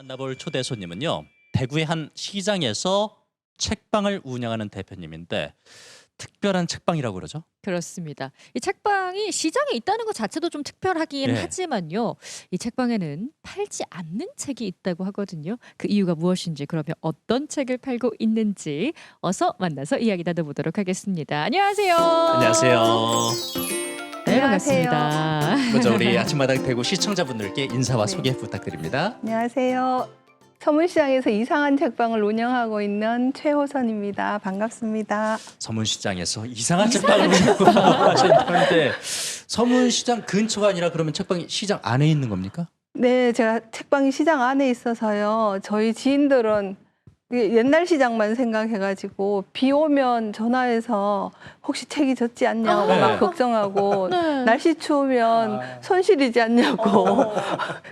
만나볼 초대 손님은요. 대구의 한 시장에서 책방을 운영하는 대표님인데 특별한 책방이라고 그러죠? 그렇습니다. 이 책방이 시장에 있다는 것 자체도 좀 특별하긴 네. 하지만요. 이 책방에는 팔지 않는 책이 있다고 하거든요. 그 이유가 무엇인지, 그러면 어떤 책을 팔고 있는지 어서 만나서 이야기 나눠보도록 하겠습니다. 안녕하세요. 안녕하세요. 네, 안녕하세요. 반갑습니다. 먼저 우리 아침마당 대구 시청자분들께 인사와 네. 소개 부탁드립니다. 안녕하세요. 서문시장에서 이상한 책방을 운영하고 있는 최호선입니다. 반갑습니다. 서문시장에서 이상한 책방을 운영하셨는데 서문시장 근처가 아니라 그러면 책방이 시장 안에 있는 겁니까? 네, 제가 책방이 시장 안에 있어서요. 저희 지인들은 옛날 시장만 생각해가지고 비 오면 전화해서 혹시 책이 젖지 않냐고 네. 막 걱정하고 네. 날씨 추우면 손실이지 않냐고.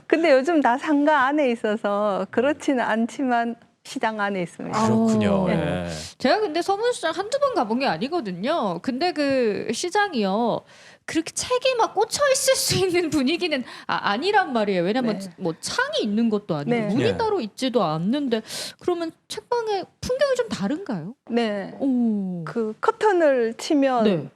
근데 요즘 다 상가 안에 있어서 그렇지는 않지만 시장 안에 있습니다. 그렇군요. 네. 예. 제가 근데 서문시장 한두 번 가본 게 아니거든요. 근데 그 시장이요. 그렇게 책이 막 꽂혀 있을 수 있는 분위기는 아니란 말이에요. 왜냐면 네. 뭐 창이 있는 것도 아니고 네. 문이 네. 따로 있지도 않는데, 그러면 책방의 풍경이 좀 다른가요? 네. 오. 그 커튼을 치면 네.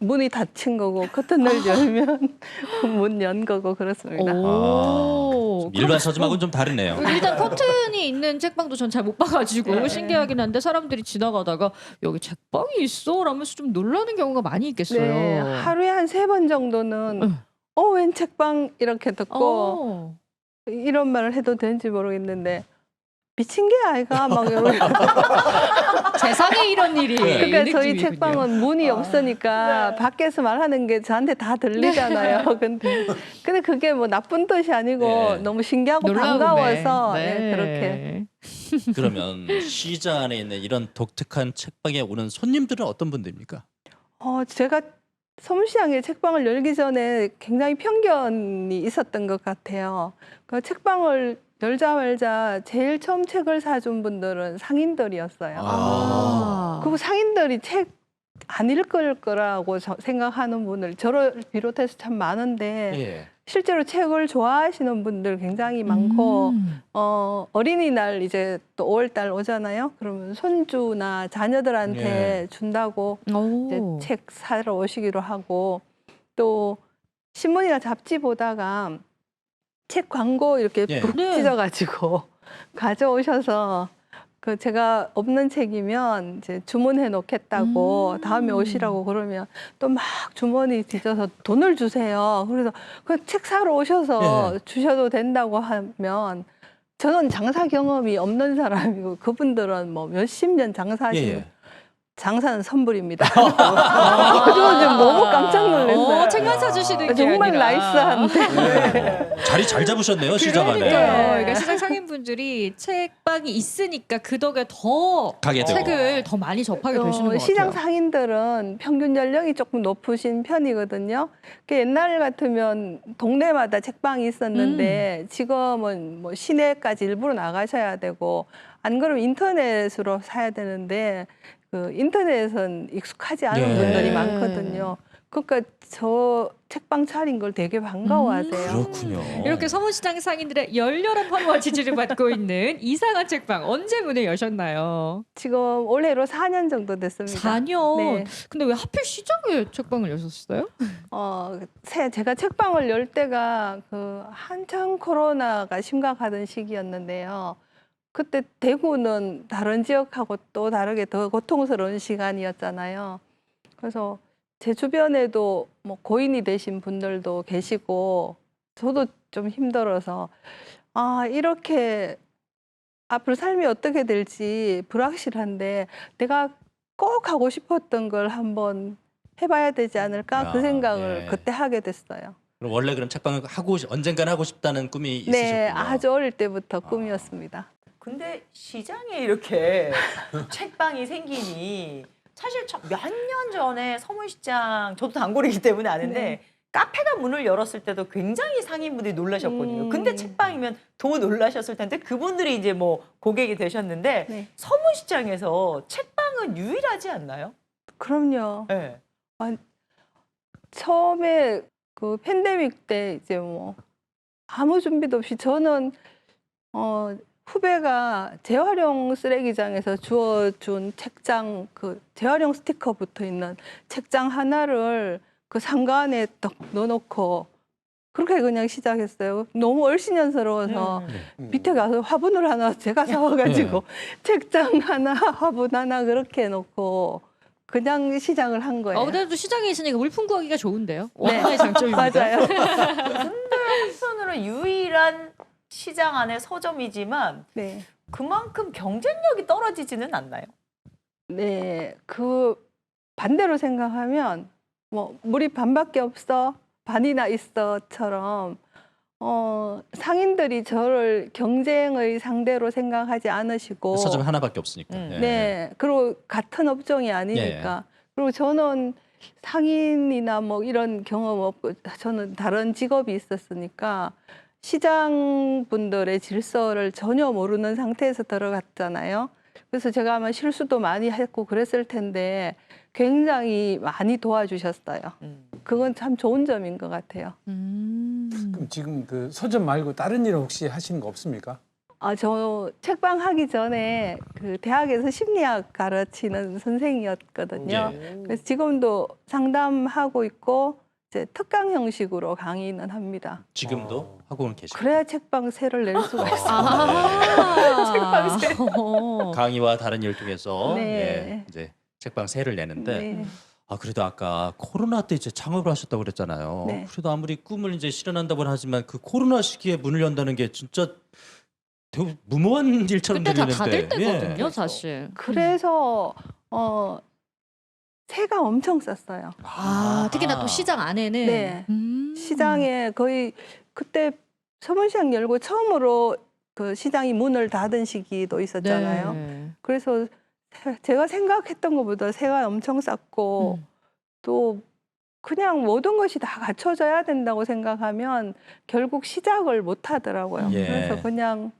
문이 닫힌 거고 커튼을 열면 문 연 거고 그렇습니다. 오. 좀 일반 서점하고는 좀 다르네요. 일단 커튼이 있는 책방도 전 잘 못 봐가지고 네. 신기하긴 한데, 사람들이 지나가다가 여기 책방이 있어? 라면서 좀 놀라는 경우가 많이 있겠어요. 네, 하루에 한 3번 정도는 응. 웬 책방 이렇게 듣고 어. 이런 말을 해도 되는지 모르겠는데 미친 게 아이가 막 이러고 세상에 이런 일이. 그러니까 이 저희 느낌이군요. 책방은 문이 없으니까 밖에서 말하는 게 저한테 다 들리잖아요. 근데 그게 뭐 나쁜 뜻이 아니고 네. 너무 신기하고 놀라움에. 반가워서 네. 예, 그렇게. 그러면 시장 안에 있는 이런 독특한 책방에 오는 손님들은 어떤 분들입니까? 제가 서문시장에 책방을 열기 전에 굉장히 편견이 있었던 것 같아요. 그 책방을 열자마자 제일 처음 책을 사준 분들은 상인들이었어요. 아. 그리고 상인들이 책 안 읽을 거라고 생각하는 분들, 저를 비롯해서 참 많은데 예. 실제로 책을 좋아하시는 분들 굉장히 많고 어린이날 이제 또 5월달 오잖아요. 그러면 손주나 자녀들한테 준다고 이제 오. 책 사러 오시기로 하고, 또 신문이나 잡지 보다가 책 광고 이렇게 예. 북 네. 찢어가지고 가져오셔서 그 제가 없는 책이면 이제 주문해 놓겠다고 다음에 오시라고 그러면 또 막 주머니 뒤져서 돈을 주세요. 그래서 그 책 사러 오셔서 예. 주셔도 된다고 하면, 저는 장사 경험이 없는 사람이고 그분들은 뭐 몇십 년 장사하시는 예. 장사는 선불입니다. 그래서 지금 너무 깜짝 놀랐어요. 책만 사주시는 게 정말 아니라. 나이스한데. 자리 잘 잡으셨네요, 시장 안에. 그러니까요. 네. 그러니까 시장 상인분들이 책방이 있으니까 그 덕에 더 가게 되고. 책을 더 많이 접하게 되시는 것 시장 같아요. 상인들은 평균 연령이 조금 높으신 편이거든요. 그 옛날 같으면 동네마다 책방이 있었는데 지금은 뭐 시내까지 일부러 나가셔야 되고, 안 그러면 인터넷으로 사야 되는데 그 인터넷은 익숙하지 않은 네. 분들이 많거든요. 그러니까 저 책방 차린 걸 되게 반가워하세요. 그렇군요. 이렇게 서문시장 상인들의 열렬한 환호와 지지를 받고 있는 이상한 책방, 언제 문을 여셨나요? 지금 올해로 4년 정도 됐습니다. 4년. 네. 근데 왜 하필 시장에 책방을 여셨어요? 제가 책방을 열 때가 그 한창 코로나가 심각하던 시기였는데요. 그때 대구는 다른 지역하고 또 다르게 더 고통스러운 시간이었잖아요. 그래서 제 주변에도 뭐 고인이 되신 분들도 계시고 저도 좀 힘들어서 이렇게 앞으로 삶이 어떻게 될지 불확실한데 내가 꼭 하고 싶었던 걸 한번 해봐야 되지 않을까, 그 생각을 예. 그때 하게 됐어요. 그럼 원래 그럼 책방을 언젠간 하고 싶다는 꿈이 있으셨군요. 네, 아주 어릴 때부터 꿈이었습니다. 근데 시장에 이렇게 책방이 생기니, 사실 몇 년 전에 서문시장, 저도 단골이기 때문에 아는데 네. 카페가 문을 열었을 때도 굉장히 상인분들이 놀라셨거든요. 근데 책방이면 더 놀라셨을 텐데 그분들이 이제 뭐 고객이 되셨는데 네. 서문시장에서 책방은 유일하지 않나요? 그럼요. 네. 처음에 그 팬데믹 때 이제 뭐 아무 준비도 없이 저는 후배가 재활용 쓰레기장에서 주워준 책장, 그 재활용 스티커 붙어 있는 책장 하나를 그 상가 안에 딱 넣어놓고 그렇게 그냥 시작했어요. 너무 얼씬연스러워서 밑에 가서 화분을 하나 제가 사와가지고 책장 하나, 화분 하나 그렇게 해놓고 그냥 시작을 한 거예요. 그래도 시장에 있으니까 물품 구하기가 좋은데요. 네. 하나의 장점입니다. 맞아요. 한편으로는 유일한 시장 안의 서점이지만 네. 그만큼 경쟁력이 떨어지지는 않나요? 네, 그 반대로 생각하면 뭐 물이 반밖에 없어, 반이나 있어처럼 상인들이 저를 경쟁의 상대로 생각하지 않으시고 서점 하나밖에 없으니까. 예. 네, 그리고 같은 업종이 아니니까. 그리고 저는 상인이나 뭐 이런 경험 없고 저는 다른 직업이 있었으니까 시장 분들의 질서를 전혀 모르는 상태에서 들어갔잖아요. 그래서 제가 아마 실수도 많이 했고 그랬을 텐데 굉장히 많이 도와주셨어요. 그건 참 좋은 점인 것 같아요. 그럼 지금 그 서점 말고 다른 일은 혹시 하시는 거 없습니까? 저 책방 하기 전에 그 대학에서 심리학 가르치는 선생이었거든요. 예. 그래서 지금도 상담하고 있고 이제 특강 형식으로 강의는 합니다. 지금도 하고는 계시고. 그래야 책방 세를 낼 수가 있어요. 강의와 다른 일 통해서 네. 예, 이제 책방 세를 내는데 네. 그래도 아까 코로나 때 이제 창업을 하셨다고 그랬잖아요. 네. 그래도 아무리 꿈을 이제 실현한다고는 하지만 그 코로나 시기에 문을 연다는 게 진짜 되게 무모한 일처럼 그때 다 들리는데. 닫을 때거든요, 예. 사실. 그래서 새가 엄청 쌌어요. 특히나 또 시장 안에는. 네. 시장에 거의 그때 서문시장 열고 처음으로 그 시장이 문을 닫은 시기도 있었잖아요. 네. 그래서 제가 생각했던 것보다 새가 엄청 쌌고 또 그냥 모든 것이 다 갖춰져야 된다고 생각하면 결국 시작을 못 하더라고요. 예. 그래서 그냥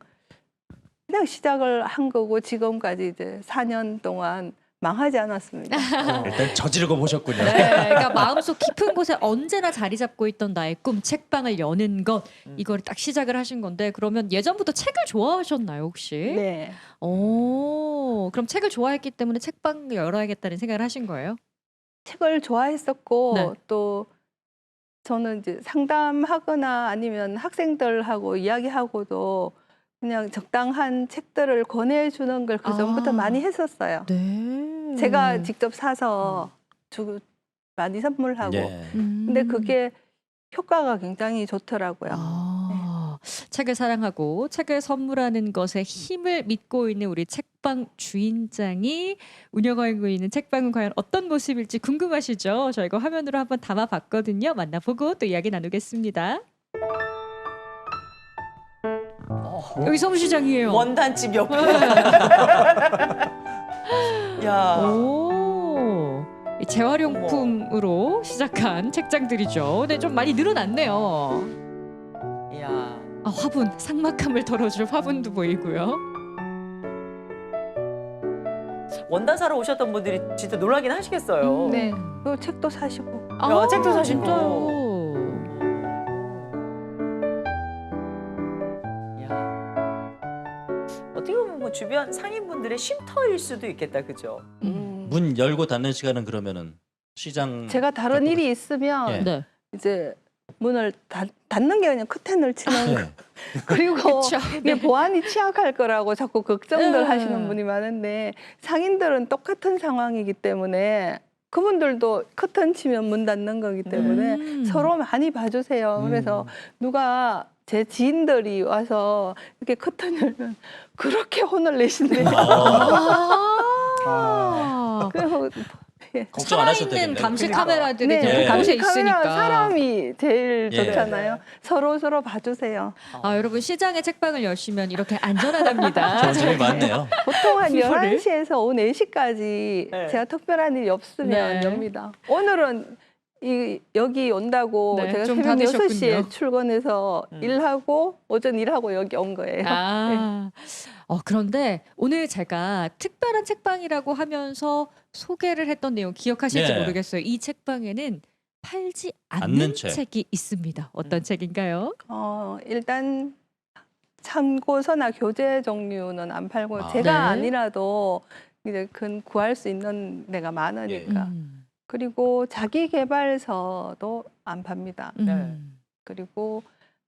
시작을 한 거고 지금까지 이제 4년 동안 망하지 않았습니다. 일단 저지르고 보셨군요. 네, 그러니까 마음속 깊은 곳에 언제나 자리 잡고 있던 나의 꿈, 책방을 여는 것, 이걸 딱 시작을 하신 건데, 그러면 예전부터 책을 좋아하셨나요, 혹시? 네. 그럼 책을 좋아했기 때문에 책방 열어야겠다는 생각을 하신 거예요? 책을 좋아했었고 네. 또 저는 이제 상담하거나 아니면 학생들하고 이야기하고도 그냥 적당한 책들을 권해주는 걸 그 전부터 많이 했었어요. 네. 제가 직접 사서 주고 많이 선물하고. 예. 근데 그게 효과가 굉장히 좋더라고요. 책을 사랑하고 책을 선물하는 것에 힘을 믿고 있는 우리 책방 주인장이 운영하고 있는 책방은 과연 어떤 모습일지 궁금하시죠? 저희가 화면으로 한번 담아봤거든요. 만나보고 또 이야기 나누겠습니다. 여기 서문시장이에요. 원단집 옆에. 야. 이 재활용품으로 시작한 책장들이죠. 근데 좀 많이 늘어났네요. 야. 화분, 삭막함을 덜어줄 화분도 보이고요. 원단 사러 오셨던 분들이 진짜 놀라긴 하시겠어요. 네. 그리고 책도 사시고. 책도 사시고. 진짜요. 어떻게 보면 뭐 주변 상인분들의 쉼터일 수도 있겠다, 그죠? 문 열고 닫는 시간은 그러면은 시장 제가 다른 일이 있으면 예. 네. 이제 문을 닫는 게 그냥 커튼을 치는 거. 네. 그리고 그쵸. 이게 보안이 취약할 거라고 자꾸 걱정들 네. 하시는 분이 많은데 상인들은 똑같은 상황이기 때문에 그분들도 커튼 치면 문 닫는 거기 때문에 서로 많이 봐주세요. 그래서 누가 제 지인들이 와서 이렇게 커튼 열면 그렇게 혼을 내신대요. 그래서 걱정 안 하셔도 살아있는 되겠네요. 감시 그러니까. 카메라들이 네, 네. 감시 곳에 카메라 있으니까. 사람이 제일 예. 좋잖아요. 서로 봐주세요. 여러분 시장에 책방을 여시면 이렇게 안전하답니다. 좋은 점이 많네요. 보통 한 피부를? 11시에서 오후 4시까지 네. 제가 특별한 일이 없으면 네. 엽니다. 오늘은 여기 온다고 네, 제가 좀 새벽 닫으셨군요. 6시에 출근해서 일하고 오전 일하고 여기 온 거예요. 그런데 오늘 제가 특별한 책방이라고 하면서 소개를 했던 내용 기억하실지 네. 모르겠어요. 이 책방에는 팔지 않는 않는 책. 책이 있습니다. 어떤 책인가요? 일단 참고서나 교재 종류는 안 팔고 아. 제가 네. 아니라도 이제 구할 수 있는 데가 많으니까. 그리고 자기 개발서도 안 팝니다. 그리고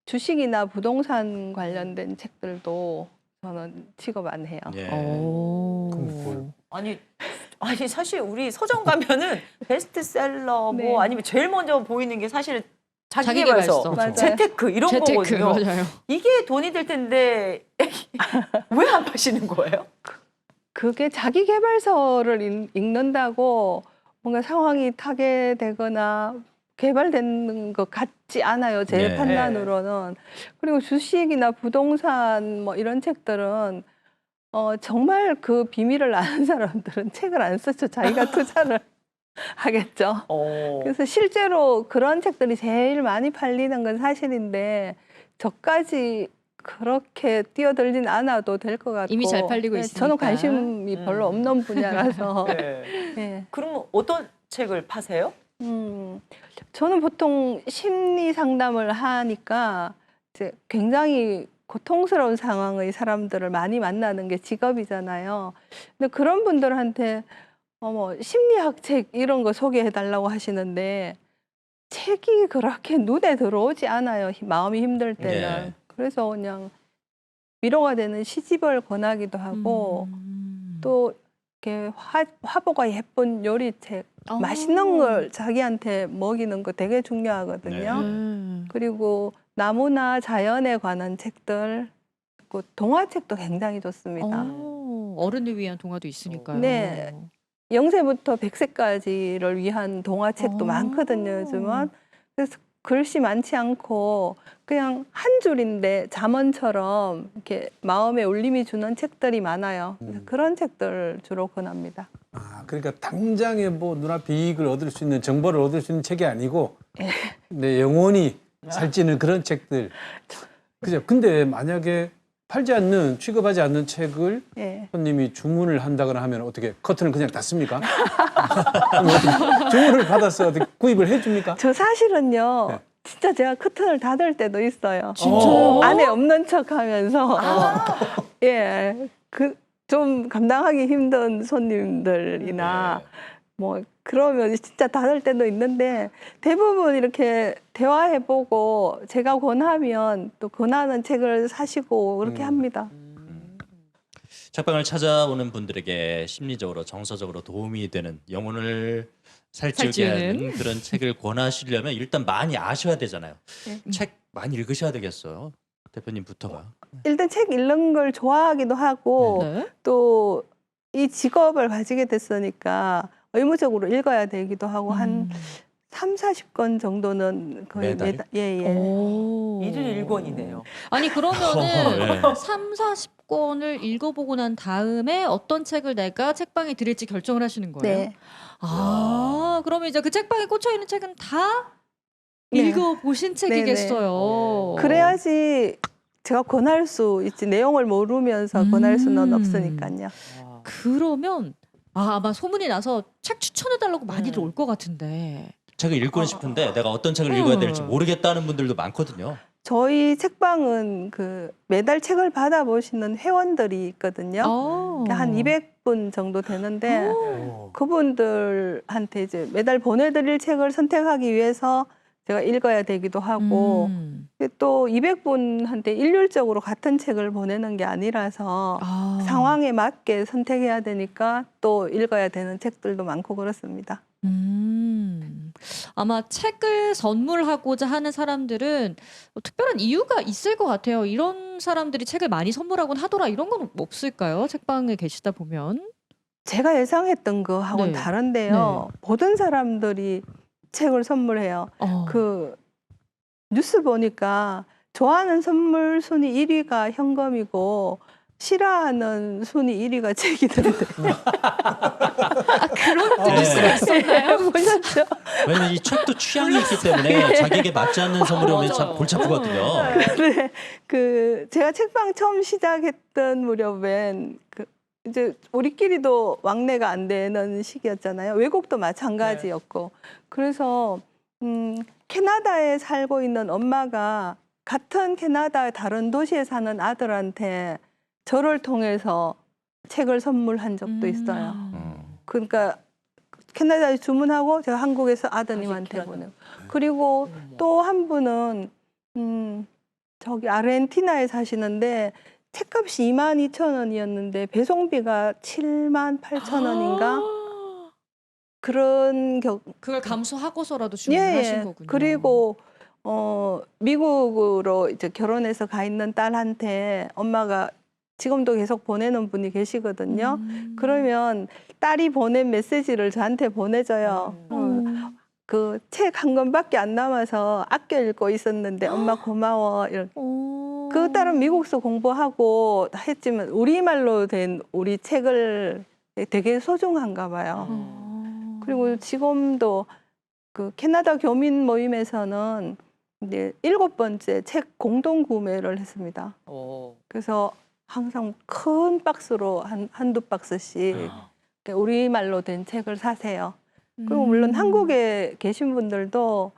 주식이나 부동산 관련된 책들도 저는 취급 안 해요. 예. 그럼 뭘? 아니 사실 우리 서점 가면은 베스트셀러 뭐 네. 아니면 제일 먼저 보이는 게 사실 자기계발서. 자기계발서, 맞아요. 재테크 이런 재테크 거거든요. 맞아요. 이게 돈이 될 텐데 왜 안 파시는 거예요? 그게 자기 개발서를 읽는다고 뭔가 상황이 타개되거나 개발되는 것 같지 않아요. 제 네. 판단으로는. 그리고 주식이나 부동산 뭐 이런 책들은 정말 그 비밀을 아는 사람들은 책을 안 쓰죠. 자기가 투자를 하겠죠. 그래서 실제로 그런 책들이 제일 많이 팔리는 건 사실인데 저까지 그렇게 뛰어들진 않아도 될 것 같고 이미 잘 팔리고 있으니까. 저는 관심이 별로 없는 분야라서 네. 네. 그럼 어떤 책을 파세요? 저는 보통 심리 상담을 하니까 이제 굉장히 고통스러운 상황의 사람들을 많이 만나는 게 직업이잖아요. 근데 그런 분들한테 심리학 책 이런 거 소개해 달라고 하시는데 책이 그렇게 눈에 들어오지 않아요. 마음이 힘들 때는. 네. 그래서 그냥 위로가 되는 시집을 권하기도 하고 또 이렇게 화보가 예쁜 요리책, 맛있는 걸 자기한테 먹이는 거 되게 중요하거든요. 그리고 나무나 자연에 관한 책들, 그 동화책도 굉장히 좋습니다. 어른을 위한 동화도 있으니까요. 네. 0세부터 100세까지를 위한 동화책도 많거든요, 요즘은. 그래서 글씨 많지 않고 그냥 한 줄인데 잠언처럼 이렇게 마음에 울림이 주는 책들이 많아요. 그래서 그런 책들 주로 권합니다. 아, 그러니까 당장에 뭐 눈앞에 이익을 얻을 수 있는 정보를 얻을 수 있는 책이 아니고 내 영혼이 살찌는 그런 책들. 그죠? 근데 만약에 팔지 않는 취급하지 않는 책을 예. 손님이 주문을 한다거나 하면 어떻게 커튼을 그냥 닫습니까? 주문을 받아서 어떻게 구입을 해줍니까? 저 사실은요. 네. 진짜 제가 커튼을 닫을 때도 있어요. 진짜요? 안에 없는 척하면서 예, 그 좀 감당하기 힘든 손님들이나 뭐 그러면 진짜 닫을 때도 있는데 대부분 이렇게 대화해보고 제가 권하면 또 권하는 책을 사시고 그렇게 합니다. 책방을 찾아오는 분들에게 심리적으로 정서적으로 도움이 되는 영혼을 살찌게 하는 그런 책을 권하시려면 일단 많이 아셔야 되잖아요. 책 많이 읽으셔야 되겠어요. 대표님부터가. 일단 책 읽는 걸 좋아하기도 하고 또 이 직업을 가지게 됐으니까 의무적으로 읽어야 되기도 하고 한 3, 40권 정도는 거의 매달? 예. 일일 1권이네요. 아니 그러면은 네. 3, 40권을 읽어보고 난 다음에 어떤 책을 내가 책방에 들일지 결정을 하시는 거예요? 네. 아, 그러면 이제 그 책방에 꽂혀 있는 책은 다 네. 읽어보신 책이겠어요. 그래야지 제가 권할 수 있지. 내용을 모르면서 권할 수는 없으니까요. 그러면 아마 소문이 나서 책 추천해달라고 많이들 올 것 같은데. 책을 읽고 싶은데 내가 어떤 책을 읽어야 될지 모르겠다는 분들도 많거든요. 저희 책방은 그 매달 책을 받아보시는 회원들이 있거든요. 한 200분 정도 되는데 그분들한테 이제 매달 보내드릴 책을 선택하기 위해서 제가 읽어야 되기도 하고 또 200분한테 일률적으로 같은 책을 보내는 게 아니라서 상황에 맞게 선택해야 되니까 또 읽어야 되는 책들도 많고 그렇습니다. 아마 책을 선물하고자 하는 사람들은 특별한 이유가 있을 것 같아요. 이런 사람들이 책을 많이 선물하곤 하더라 이런 건 없을까요? 책방에 계시다 보면. 제가 예상했던 거하고는 네. 다른데요. 모든 사람들이 책을 선물해요. 그 뉴스 보니까 좋아하는 선물 순위 1위가 현금이고 싫어하는 순위 1위가 책이던데. 그런 뉴스가 있었나요? 보셨죠? 왜냐면 이 책도 취향이 있기 때문에 자기에게 맞지 않는 선물이 오면 참 맞아요. 골치 아프거든요. 네, 그 제가 책방 처음 시작했던 무렵엔 그 이제 우리끼리도 왕래가 안 되는 시기였잖아요. 외국도 마찬가지였고. 그래서 캐나다에 살고 있는 엄마가 같은 캐나다의 다른 도시에 사는 아들한테 저를 통해서 책을 선물한 적도 있어요. 그러니까 캐나다에 주문하고 제가 한국에서 아드님한테 보내고. 그리고 또 한 분은 저기 아르헨티나에 사시는데 책값이 22,000원이었는데 배송비가 78,000원인가 그런 그걸 감수하고서라도 예, 주문하신 예. 거군요. 그리고 미국으로 이제 결혼해서 가 있는 딸한테 엄마가 지금도 계속 보내는 분이 계시거든요. 그러면 딸이 보낸 메시지를 저한테 보내줘요. 그 책 한 권밖에 안 남아서 아껴 읽고 있었는데 엄마 고마워. 이렇게. 그 딸은 미국서 공부하고 했지만 우리말로 된 우리 책을 되게 소중한가 봐요. 그리고 지금도 그 캐나다 교민 모임에서는 이제 7번째 책 공동 구매를 했습니다. 그래서 항상 큰 박스로 한두 박스씩 우리말로 된 책을 사세요. 그리고 물론 한국에 계신 분들도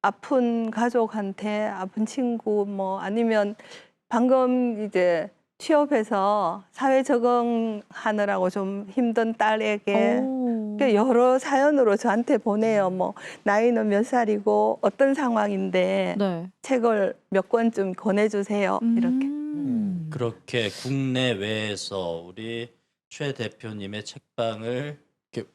아픈 가족한테, 아픈 친구 뭐 아니면 방금 이제 취업해서 사회 적응하느라고 좀 힘든 딸에게 여러 사연으로 저한테 보내요. 뭐 나이는 몇 살이고 어떤 상황인데 네. 책을 몇 권쯤 권해주세요. 이렇게. 그렇게 국내외에서 우리 최 대표님의 책방을 이렇게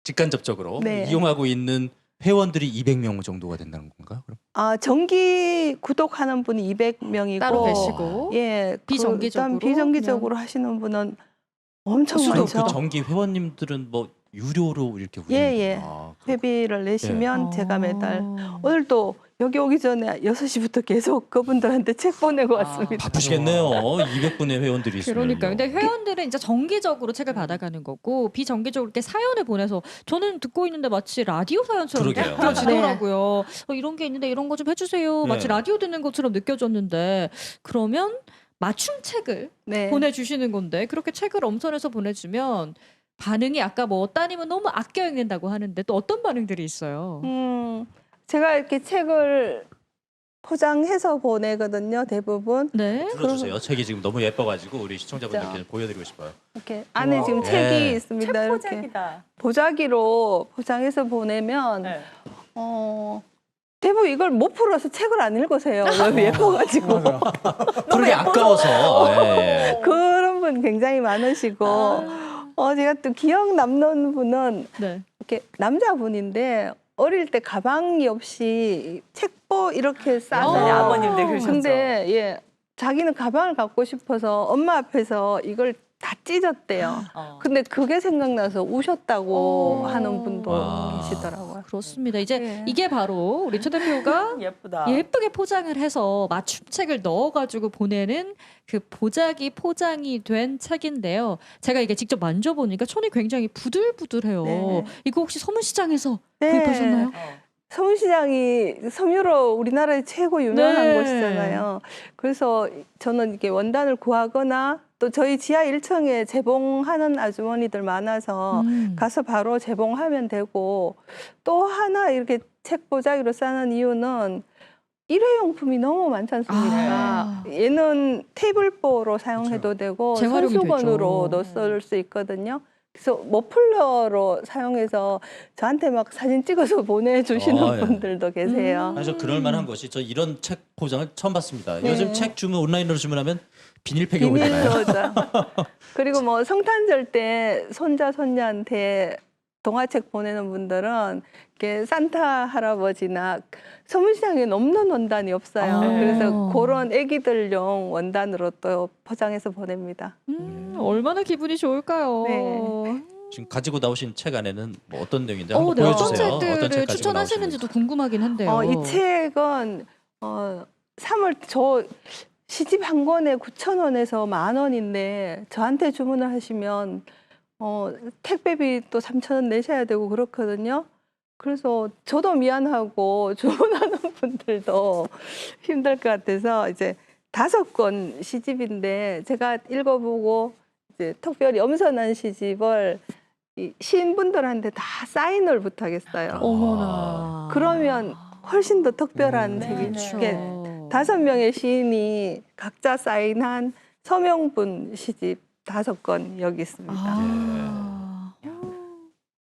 직간접적으로 네. 이용하고 있는 회원들이 200명 정도가 된다는 건가요? 그럼? 아, 정기 구독하는 분이 200명이고 따로 계시고 예, 비정기적으로 비정기적으로 하시는 분은 엄청 수도 많죠. 그 정기 회원님들은 뭐 유료로 이렇게 예, 예. 아, 회비를 내시면 네. 제가 매달 오늘도 여기 오기 전에 6시부터 계속 그분들한테 책 보내고 왔습니다. 바쁘시겠네요. 200분의 회원들이 있으면. 그러니까 근데 회원들은 이제 정기적으로 책을 받아가는 거고 비정기적으로 이렇게 사연을 보내서 저는 듣고 있는데 마치 라디오 사연처럼 그러게요. 느껴지더라고요. 이런 게 있는데 이런 거 좀 해주세요. 마치 네. 라디오 듣는 것처럼 느껴졌는데 그러면 맞춤 책을 네. 보내주시는 건데 그렇게 책을 엄선해서 보내주면 반응이 아까 뭐 따님은 너무 아껴 읽는다고 하는데 또 어떤 반응들이 있어요? 제가 이렇게 책을 포장해서 보내거든요, 대부분. 네. 들어주세요. 책이 지금 너무 예뻐가지고 우리 시청자분들께 진짜. 보여드리고 싶어요. 이렇게 안에 지금 네. 책이 있습니다. 책 이렇게 포장이다. 보자기로 포장해서 보내면 네. 대부분 이걸 못 풀어서 책을 안 읽으세요. 너무 예뻐가지고. 맞아. 그러게 아까워서. 예. 그런 분 굉장히 많으시고 제가 또 기억 남는 분은 네. 이렇게 남자분인데 어릴 때 가방이 없이 책보 이렇게 싸서 옛날에 아버님들 그러셨죠. 근데 예 자기는 가방을 갖고 싶어서 엄마 앞에서 이걸 다 찢었대요. 근데 그게 생각나서 우셨다고 하는 분도 아. 계시더라고요. 그렇습니다. 이제 네. 이게 바로 우리 최 대표가 예쁘다. 예쁘게 포장을 해서 맞춤책을 넣어가지고 보내는 그 보자기 포장이 된 책인데요. 제가 이게 직접 만져보니까 손이 굉장히 부들부들해요. 네. 이거 혹시 서문시장에서 네. 구입하셨나요? 서문시장이 섬유로 우리나라의 최고 유명한 네. 곳이잖아요. 그래서 저는 이렇게 원단을 구하거나 또 저희 지하 1층에 재봉하는 아주머니들 많아서 가서 바로 재봉하면 되고 또 하나 이렇게 책 보자기로 싸는 이유는 일회용품이 너무 많지 않습니까? 얘는 테이블보로 사용해도 되고 재활용이 손수건으로도 되죠. 쓸 수 있거든요. 그래서 머플러로 사용해서 저한테 막 사진 찍어서 보내주시는 예. 분들도 계세요. 그래서 그럴만한 것이 저 이런 책 포장을 처음 봤습니다. 네. 요즘 책 주문 온라인으로 주문하면 비닐팩에 오잖아요. 비밀로자. 그리고 뭐 성탄절 때 손자 손녀한테 동화책 보내는 분들은 이렇게 산타 할아버지나 서문시장에 없는 원단이 없어요. 아. 그래서 그런 애기들용 원단으로 또 포장해서 보냅니다. 얼마나 기분이 좋을까요? 네. 지금 가지고 나오신 책 안에는 뭐 어떤 내용인지 네, 한번 어떤 보여주세요. 책들을 어떤 책 가지고 추천하시는지도 나오시는지. 궁금하긴 한데요. 이 책은 3월 저 시집 한 권에 9,000원에서 10,000원인데 저한테 주문을 하시면 택배비 또 3,000원 내셔야 되고 그렇거든요. 그래서 저도 미안하고 주문하는 분들도 힘들 것 같아서 이제 5권 시집인데 제가 읽어보고 이제 특별히 엄선한 시집을 이 시인분들한테 다 사인을 부탁했어요. 어머나. 그러면 훨씬 더 특별한 네, 책이 네. 이게 5명의 시인이 각자 사인한 서명분 시집 5권 여기 있습니다. 아.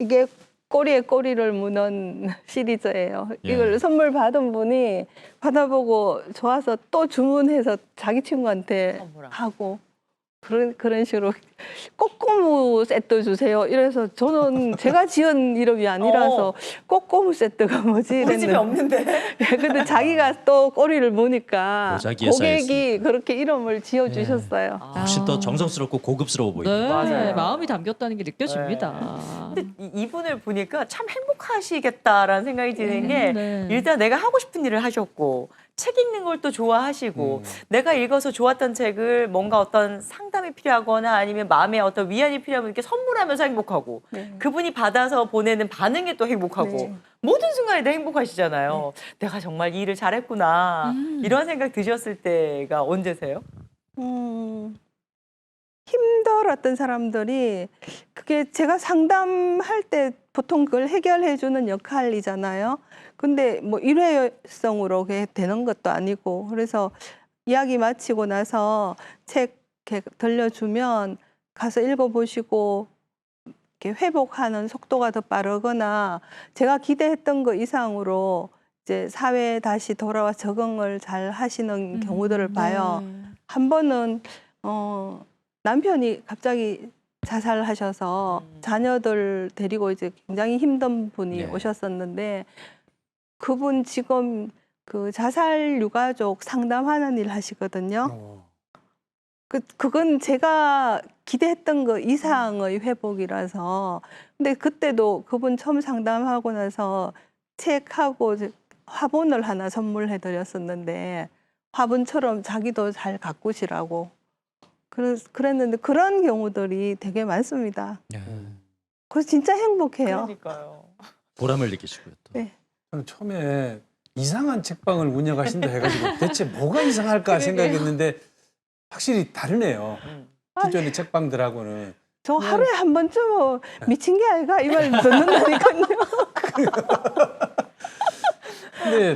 이게 꼬리에 꼬리를 무는 시리즈예요. 예. 이걸 선물 받은 분이 받아보고 좋아서 또 주문해서 자기 친구한테 선물하고. 하고 그런 식으로 꼬꼬무 세트 주세요. 이래서 저는 제가 지은 이름이 아니라서 꼬꼬무 세트가 뭐지 우리 집에 이랬는데 없는데. 근데 자기가 또 꼬리를 무니까 도자기에 고객이 쌓여있으니까. 그렇게 이름을 지어주셨어요. 훨씬 더 정성스럽고 고급스러워 보입니다. 네, 맞아요. 마음이 담겼다는 게 느껴집니다. 근데 이분을 보니까 참 행복하시겠다라는 생각이 드는 게 네. 일단 내가 하고 싶은 일을 하셨고 책 읽는 걸 또 좋아하시고 내가 읽어서 좋았던 책을 뭔가 어떤 상담이 필요하거나 아니면 마음에 어떤 위안이 필요하면 이렇게 선물하면서 행복하고 네. 그분이 받아서 보내는 반응이 또 행복하고 네. 모든 순간에 다 행복하시잖아요. 내가 정말 이 일을 잘했구나 이런 생각 드셨을 때가 언제세요? 힘들었던 사람들이 그게 제가 상담할 때 보통 그걸 해결해 주는 역할이잖아요. 근데 뭐 일회성으로 그게 되는 것도 아니고 그래서 이야기 마치고 나서 책 이렇게 들려주면 가서 읽어보시고 이렇게 회복하는 속도가 더 빠르거나 제가 기대했던 것 이상으로 이제 사회에 다시 돌아와 적응을 잘 하시는 경우들을 봐요. 한 번은 남편이 갑자기 자살하셔서 자녀들 데리고 이제 굉장히 힘든 분이 네. 오셨었는데 그분 지금 그 자살 유가족 상담하는 일 하시거든요. 그건 제가 기대했던 거 이상의 회복이라서 근데 그때도 그분 처음 상담하고 나서 책하고 이제 화본을 하나 선물해 드렸었는데 화분처럼 자기도 잘 가꾸시라고 그랬는데 그런 경우들이 되게 많습니다. 예. 그래서 진짜 행복해요. 그러니까요. 보람을 느끼시고요. 또. 네. 저는 처음에 이상한 책방을 운영하신다 해가지고 대체 뭐가 이상할까 생각했는데 확실히 다르네요. 기존의 책방들하고는. 저 하루에 한 번쯤 미친 게 아이가 이 말 듣는다니까요. 근데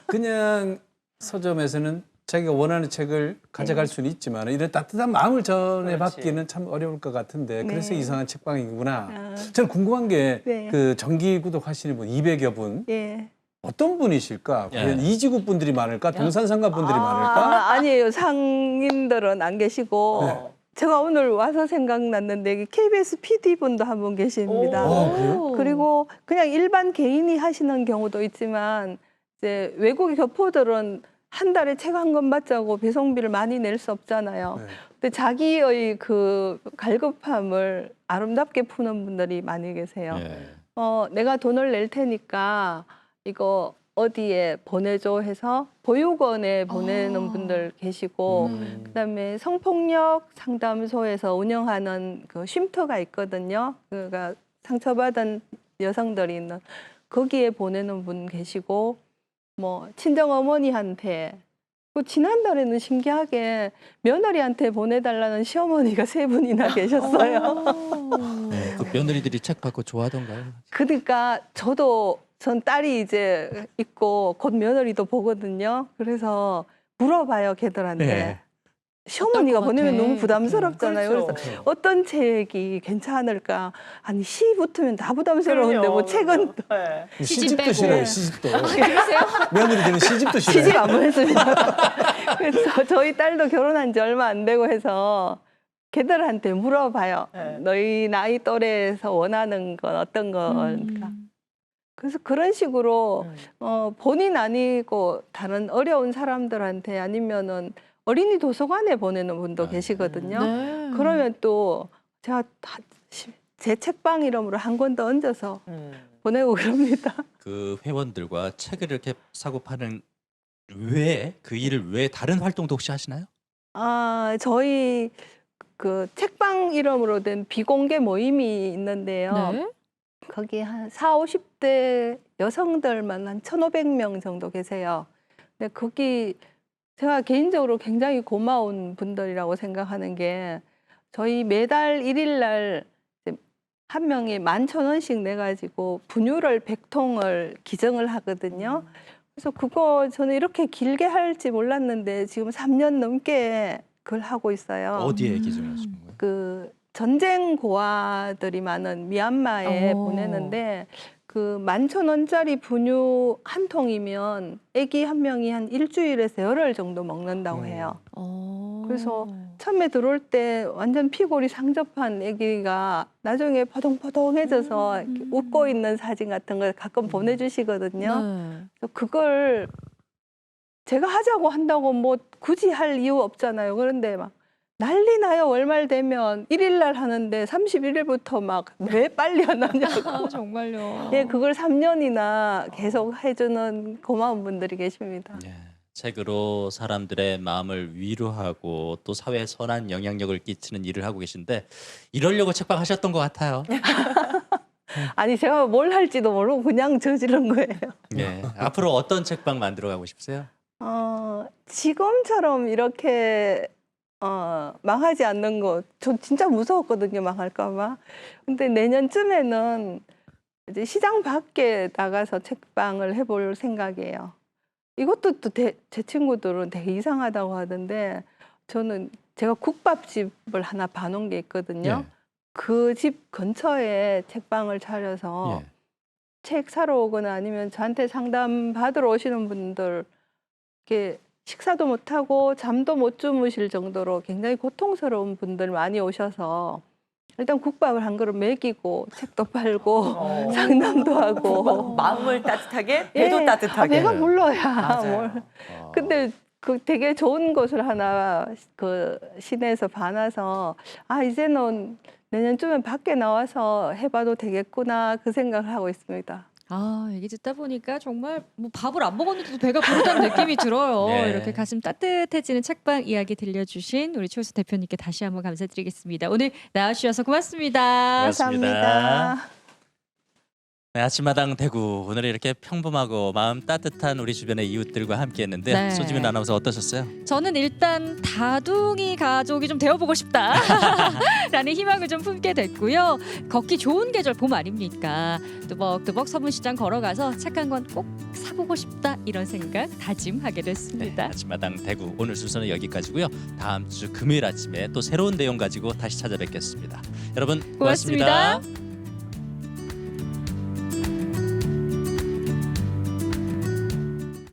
그냥 서점에서는 자기가 원하는 책을 가져갈 수는 있지만 이런 따뜻한 마음을 전해받기는 참 어려울 것 같은데 그래서 네. 이상한 책방이구나. 아, 저는 궁금한 게 네. 그 정기 구독하시는 분 200여 분 예. 어떤 분이실까? 예. 과연 이지구 분들이 많을까? 동산상가 분들이 많을까? 아니에요. 상인들은 안 계시고 네. 제가 오늘 와서 생각났는데 KBS PD 분도 한 분 계십니다. 그래요? 그리고 그냥 일반 개인이 하시는 경우도 있지만 이제 외국의 교포들은 한 달에 책 한 권 받자고 배송비를 많이 낼 수 없잖아요. 네. 근데 자기의 그 갈급함을 아름답게 푸는 분들이 많이 계세요. 예. 내가 돈을 낼 테니까 이거 어디에 보내줘 해서 보육원에 보내는 분들 계시고 그다음에 성폭력 상담소에서 운영하는 그 쉼터가 있거든요. 그가 상처받은 여성들이 있는 거기에 보내는 분 계시고 뭐 친정 어머니한테 그 지난달에는 신기하게 며느리한테 보내달라는 시어머니가 3분이나 계셨어요. 예. 그 며느리들이 책 받고 좋아하던가요? 그러니까 전 딸이 이제 있고 곧 며느리도 보거든요. 그래서 물어봐요, 걔들한테. 네. 시어머니가 어떨 것 보내면 같아? 너무 부담스럽잖아요. 그렇죠. 그래서 어떤 책이 괜찮을까? 아니 시 붙으면 다 부담스러운데 뭐 책은 네. 시집도 빼고. 싫어요. 시집도. 그러세요? 며느리들은 시집도 싫어요. 시집 안 보냈습니다. 그래서 저희 딸도 결혼한 지 얼마 안 되고 해서 걔들한테 물어봐요. 네. 너희 나이 또래에서 원하는 건 어떤 걸까? 그래서 그런 식으로 본인 아니고 다른 어려운 사람들한테 아니면은 어린이 도서관에 보내는 분도 계시거든요. 네. 그러면 또 제가 제 책방 이름으로 한 권 더 얹어서 보내고 그럽니다. 그 회원들과 책을 이렇게 사고 파는 외에 그 일을 외에 다른 활동도 혹시 하시나요? 저희 그 책방 이름으로 된 비공개 모임이 있는데요. 네. 거기 한 40, 50대 여성들만 한 1,500명 정도 계세요. 근데 거기 제가 개인적으로 굉장히 고마운 분들이라고 생각하는 게 저희 매달 1일 날 한 명이 11,000원씩 내가지고 분유를 100통을 기증을 하거든요. 그래서 그거 저는 이렇게 길게 할지 몰랐는데 지금 3년 넘게 그걸 하고 있어요. 어디에 기증하신 거예요? 그 전쟁 고아들이 많은 미얀마에 오. 보내는데 그 11,000원짜리 분유 한 통이면 아기 한 명이 한 일주일에서 열흘 정도 먹는다고 해요. 그래서 처음에 들어올 때 완전 피골이 상접한 아기가 나중에 포동포동해져서 이렇게 웃고 있는 사진 같은 걸 가끔 보내주시거든요. 네. 그래서 그걸 제가 하자고 한다고 뭐 굳이 할 이유 없잖아요. 그런데 막 난리 나요. 월말 되면 1일 날 하는데 31일부터 막 왜 빨리 안 하냐고. 아, 정말요. 예, 그걸 3년이나 계속 해주는 고마운 분들이 계십니다. 예, 책으로 사람들의 마음을 위로하고 또 사회에 선한 영향력을 끼치는 일을 하고 계신데 이러려고 책방 하셨던 것 같아요. 아니 제가 뭘 할지도 모르고 그냥 저지른 거예요. 예, 앞으로 어떤 책방 만들어가고 싶으세요? 지금처럼 이렇게 망하지 않는 거, 저 진짜 무서웠거든요, 망할까 봐. 근데 내년쯤에는 이제 시장 밖에 나가서 책방을 해볼 생각이에요. 이것도 또 제 친구들은 되게 이상하다고 하던데 저는 제가 국밥집을 하나 봐놓은 게 있거든요. 예. 그 집 근처에 책방을 차려서 예. 책 사러 오거나 아니면 저한테 상담 받으러 오시는 분들 이렇게 식사도 못하고 잠도 못 주무실 정도로 굉장히 고통스러운 분들 많이 오셔서 일단 국밥을 한 그릇 먹이고 책도 팔고 상담도 하고 마음을 따뜻하게, 배도 예, 따뜻하게. 배가 불러야 맞아요. 뭘. 근데 그 되게 좋은 곳을 하나 그 시내에서 봐놔서 이제는 내년쯤엔 밖에 나와서 해봐도 되겠구나 그 생각을 하고 있습니다. 아, 얘기 듣다 보니까 정말 뭐 밥을 안 먹었는데도 배가 부르다는 느낌이 들어요. 네. 이렇게 가슴 따뜻해지는 책방 이야기 들려주신 우리 최우수 대표님께 다시 한번 감사드리겠습니다. 오늘 나와주셔서 고맙습니다. 고맙습니다. 감사합니다. 네, 아침마당 대구 오늘 이렇게 평범하고 마음 따뜻한 우리 주변의 이웃들과 함께했는데 네. 소지민 아나운서 어떠셨어요? 저는 일단 다둥이 가족이 좀 되어보고 싶다라는 희망을 좀 품게 됐고요. 걷기 좋은 계절 봄 아닙니까? 뚜벅뚜벅 서문시장 걸어가서 책 한 권 꼭 사보고 싶다 이런 생각 다짐하게 네, 됐습니다. 아침마당 대구 오늘 순서는 여기까지고요. 다음 주 금요일 아침에 또 새로운 내용 가지고 다시 찾아뵙겠습니다. 여러분 고맙습니다. 고맙습니다.